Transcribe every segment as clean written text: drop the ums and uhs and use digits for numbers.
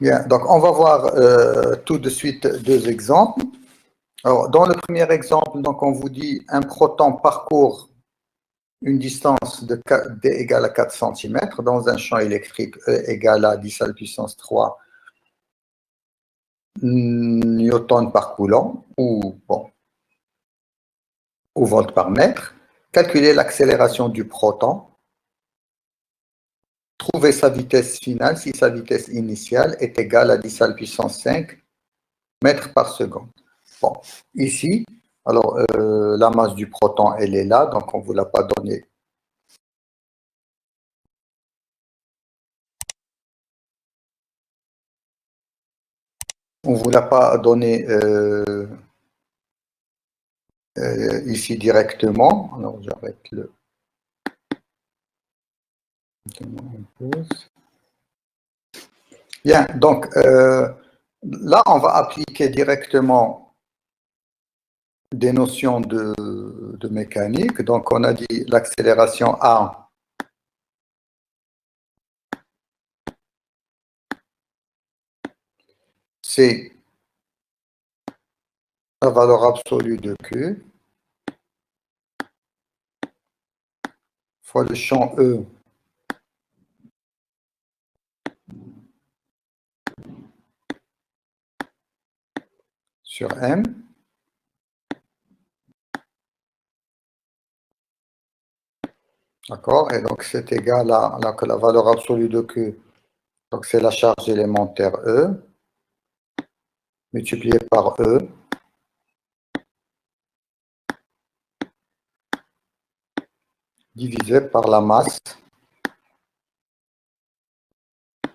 Bien, donc on va voir tout de suite deux exemples. Alors, dans le premier exemple, donc on vous dit un proton parcourt une distance de D égale à 4 cm dans un champ électrique E égale à 10 à la puissance 3 newton par coulomb ou volt par mètre. Calculer l'accélération du proton. Trouver sa vitesse finale si sa vitesse initiale est égale à 10 à la puissance 5 mètres par seconde. Bon, ici, alors la masse du proton, elle est là, donc on ne vous l'a pas donnée. On ne vous l'a pas donné ici directement. Alors j'arrête le. Bien, donc là, on va appliquer directement des notions de mécanique. Donc, on a dit l'accélération A, c'est la valeur absolue de Q fois le champ E sur M. D'accord? Et donc, c'est égal à que la valeur absolue de Q, donc c'est la charge élémentaire E, multipliée par E, divisé par la masse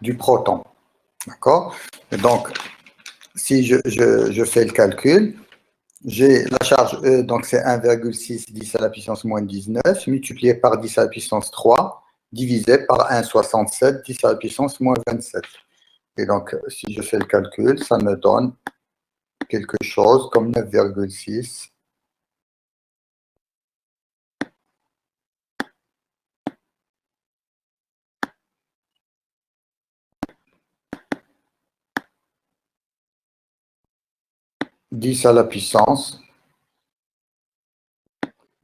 du proton. D'accord? Et donc, si je fais le calcul, j'ai la charge E, donc c'est 1,6 10 à la puissance moins 19, multiplié par 10 à la puissance 3, divisé par 1,67 10 à la puissance moins 27. Et donc, si je fais le calcul, ça me donne quelque chose comme 9,6 10 à la puissance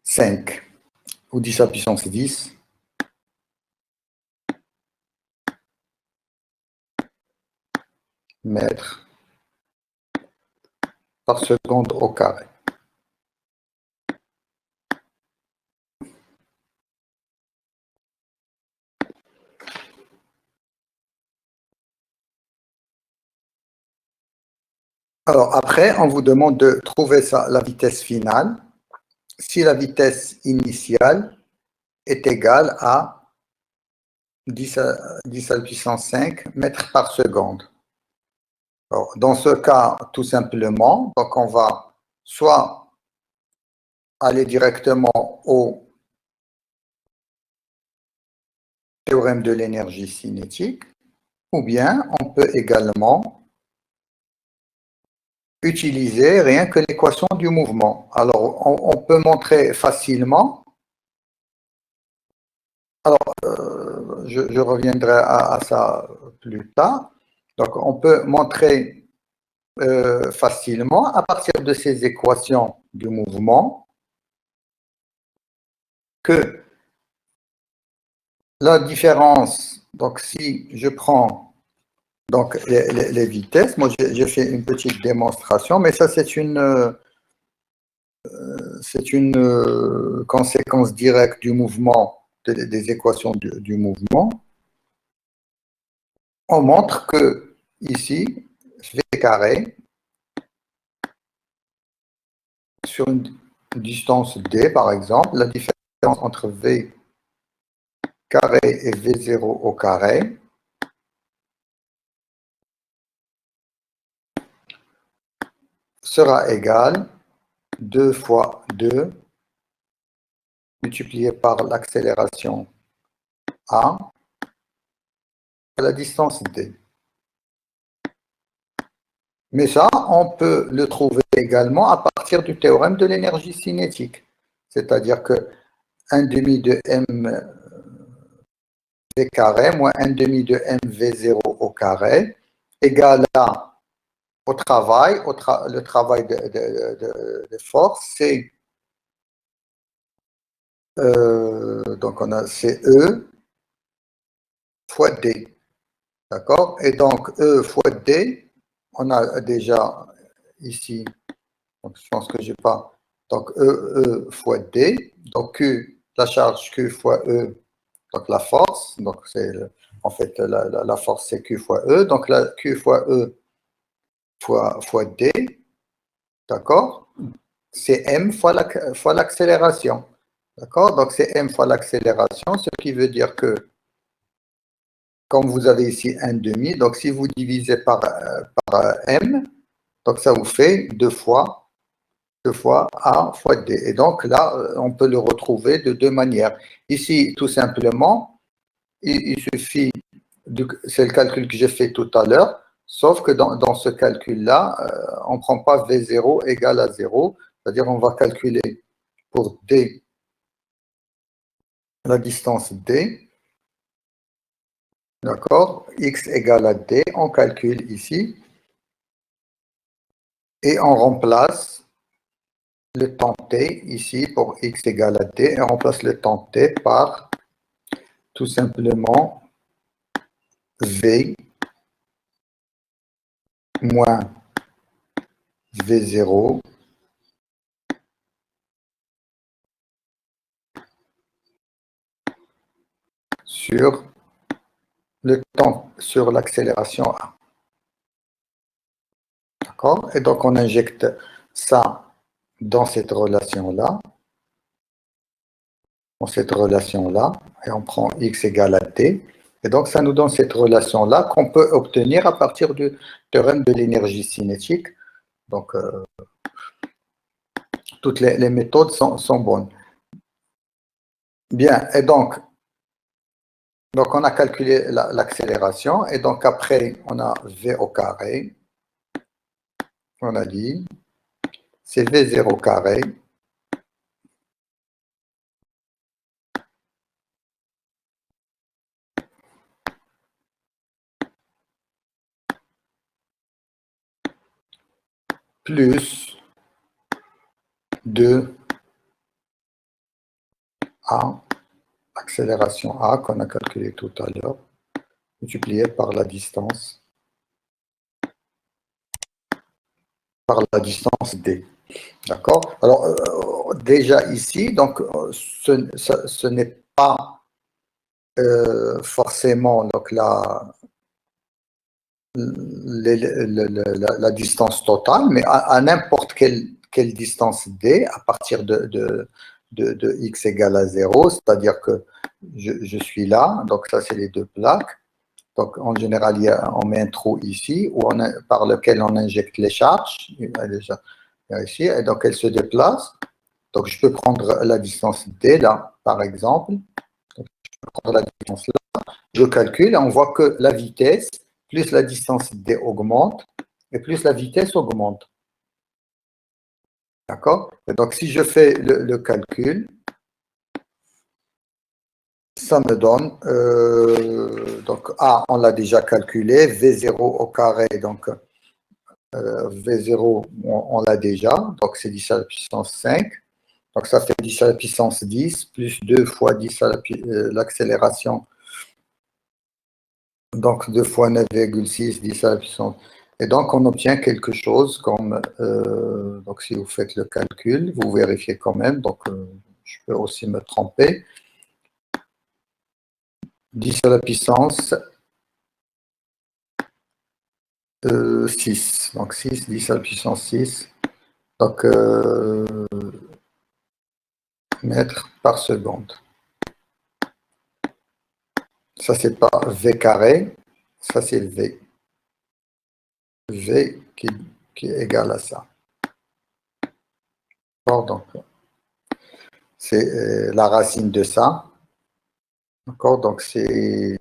5 ou 10 à la puissance 10 mètres par seconde au carré. Alors après, on vous demande de trouver la vitesse finale si la vitesse initiale est égale à 10 à la puissance 5 mètres par seconde. Alors, dans ce cas, tout simplement, donc on va soit aller directement au théorème de l'énergie cinétique, ou bien on peut également utiliser rien que l'équation du mouvement. Alors, on peut montrer facilement. Alors, je reviendrai à ça plus tard. Donc, on peut montrer facilement, à partir de ces équations du mouvement, que la différence, donc si je prends donc les vitesses, moi j'ai fait une petite démonstration, mais ça c'est une conséquence directe du mouvement, des équations du mouvement. On montre que ici, V carré, sur une distance D par exemple, la différence entre V carré et V0 au carré sera égale 2 fois 2 multiplié par l'accélération A à la distance D. Mais ça, on peut le trouver également à partir du théorème de l'énergie cinétique. C'est-à-dire que 1 demi de mv carré moins 1 demi de mv0 au carré égale au travail, le travail de force, c'est donc on a CE fois D. D'accord? Et donc E fois D, on a déjà ici, donc je pense que je n'ai pas. Donc E fois D, donc Q, la charge Q fois E, donc la force, donc c'est en fait la force c'est Q fois E, donc la Q fois E fois D, d'accord? C'est M fois l'accélération. D'accord? Donc c'est M fois l'accélération, ce qui veut dire que, comme vous avez ici un demi, donc si vous divisez par M, donc ça vous fait 2 fois A fois D. Et donc là, on peut le retrouver de deux manières. Ici, tout simplement, il suffit, c'est le calcul que j'ai fait tout à l'heure, sauf que dans ce calcul-là, on ne prend pas V0 égale à 0, c'est-à-dire on va calculer pour D, la distance D, d'accord, X égale à D, on calcule ici, et on remplace le temps T ici pour X égale à D, et on remplace le temps T par tout simplement V moins V0 sur le temps, sur l'accélération A. D'accord? Et donc on injecte ça dans cette relation-là, et on prend X égale à T. Et donc ça nous donne cette relation-là qu'on peut obtenir à partir du théorème de l'énergie cinétique. Donc toutes les méthodes sont bonnes. Bien, et donc on a calculé l'accélération, et donc après, on a V au carré, on a dit, c'est V0 carré, plus 2 A, accélération A qu'on a calculé tout à l'heure, multiplié par la distance D. D'accord? Alors, déjà ici, donc, ce n'est pas forcément donc, la distance totale, mais à n'importe quelle distance D, à partir de x égale à 0, c'est-à-dire que je suis là, donc ça c'est les deux plaques. Donc en général, on met un trou ici par lequel on injecte les charges. Ici, et donc elle se déplace. Donc je peux prendre la distance D là, par exemple. Donc, je peux prendre la distance là. Je calcule et on voit que la vitesse plus la distance D augmente et plus la vitesse augmente. D'accord? Donc si je fais le calcul, ça me donne, donc A, on l'a déjà calculé, V0 au carré, donc V0, on l'a déjà, donc c'est 10 à la puissance 5. Donc ça fait 10 à la puissance 10, plus 2 fois 10 à l'accélération. Donc 2 fois 9,6, 10 à la puissance. Et donc on obtient quelque chose comme, donc si vous faites le calcul, vous vérifiez quand même, donc je peux aussi me tromper. 10 à la puissance 6. Donc 6, 10 à la puissance 6. Donc mètres par seconde. Ça, c'est pas V carré, ça, c'est V. V qui est égal à ça. Donc, c'est la racine de ça. D'accord, donc c'est...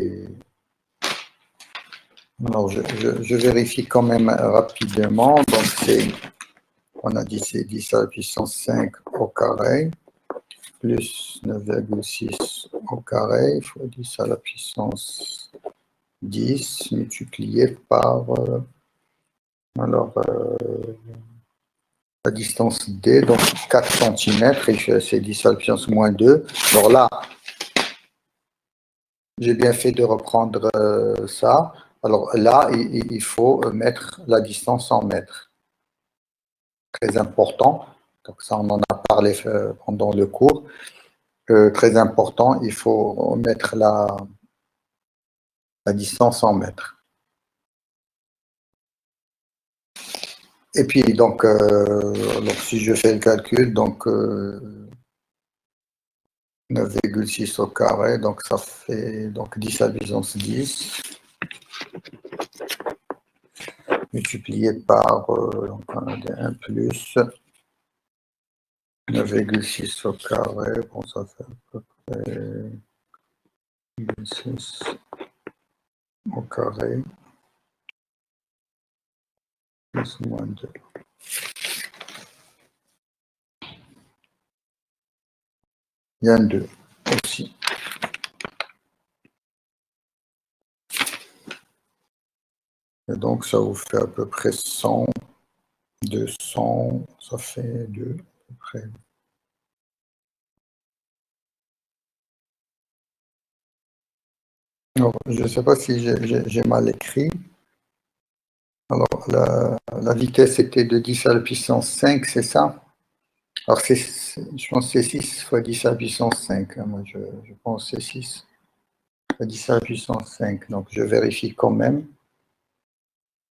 Alors, je vérifie quand même rapidement. Donc, c'est... On a dit c'est 10 à la puissance 5 au carré, plus 9,6 au carré, fois 10 à la puissance 10 multiplié par alors, la distance D, donc 4 cm, et c'est 10 à la puissance moins 2. Alors là, j'ai bien fait de reprendre ça. Alors là, il faut mettre la distance en mètres. Très important. Donc ça, on en a parlé pendant le cours. Très important, il faut mettre la distance en mètres. Et puis, donc si je fais le calcul, donc 9,6 au carré, donc ça fait donc 10 à la puissance 10, multiplié par donc on a des 1 plus 9,6 au carré, bon ça fait à peu près 6 au carré, plus moins 2. Il y a un 2 aussi. Et donc ça vous fait à peu près 100, 200, ça fait 2 à peu près. Alors, je ne sais pas si j'ai mal écrit. Alors, la vitesse était de 10 à la puissance 5, c'est ça? Alors, je pense que c'est 6 fois 10 à la puissance 5. Hein, moi, je pense que c'est 6 fois 10 à la puissance 5. Donc, je vérifie quand même.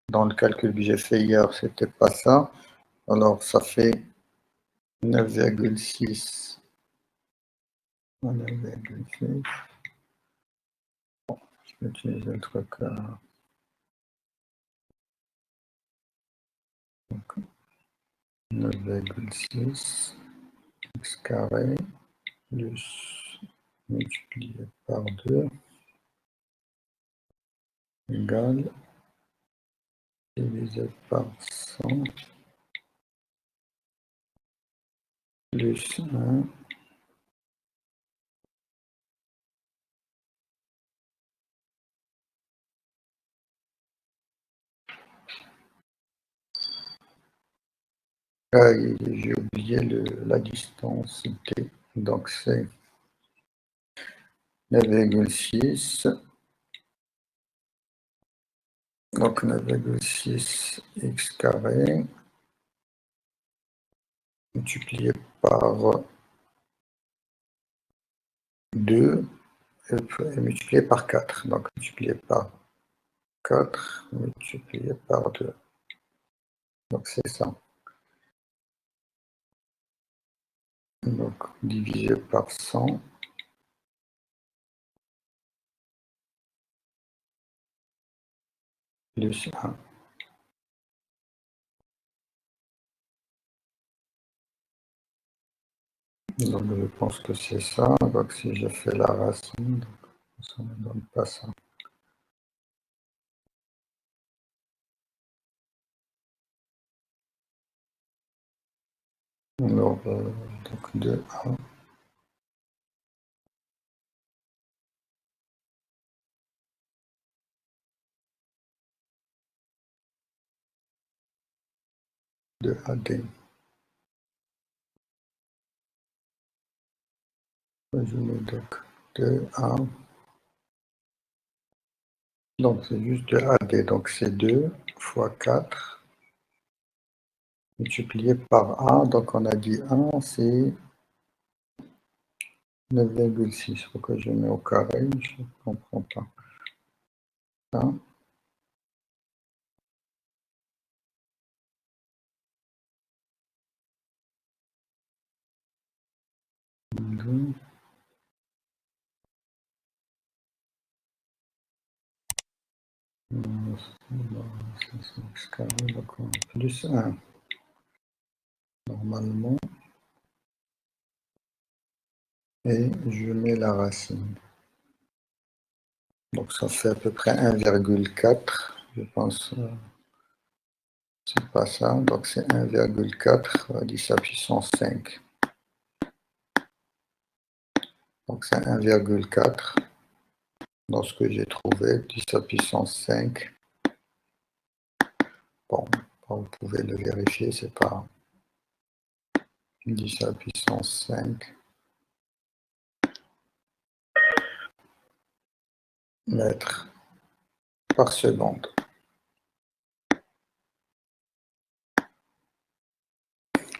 Dans le calcul que j'ai fait hier, c'était pas ça. Alors, ça fait 9,6. 9,6. Bon, je vais utiliser le truc. 9,6 x carré plus multiplié par 2 égale divisé par 100 plus 1 j'ai oublié la distance T. Donc c'est 9,6. Donc 9,6 x carré multiplié par 2 et multiplié par 4. Donc multiplié par 4 multiplié par 2. Donc c'est ça. Donc divisé par 100 plus 1. Donc je pense que c'est ça. Donc si je fais la racine, ça ne donne pas ça. Alors, donc 2A. De AD. Je mets donc 2A. Donc c'est juste de AD. Donc c'est 2 fois 4 multiplié par A. Donc on a dit 1, c'est 9,6. Pourquoi je mets au carré? Je ne comprends pas. Ça. Donc on a plus 1. Normalement. Et je mets la racine. Donc ça fait à peu près 1,4. Je pense. C'est pas ça, donc c'est 1,4 à 10 à la puissance 5. Donc c'est 1,4 dans ce que j'ai trouvé, 10 à la puissance 5. Bon, vous pouvez le vérifier, c'est pas 10 à la puissance 5 mètres par seconde.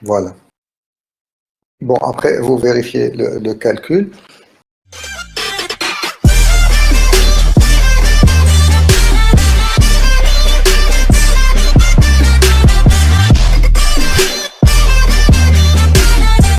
Voilà. Bon, après, vous vérifiez le calcul.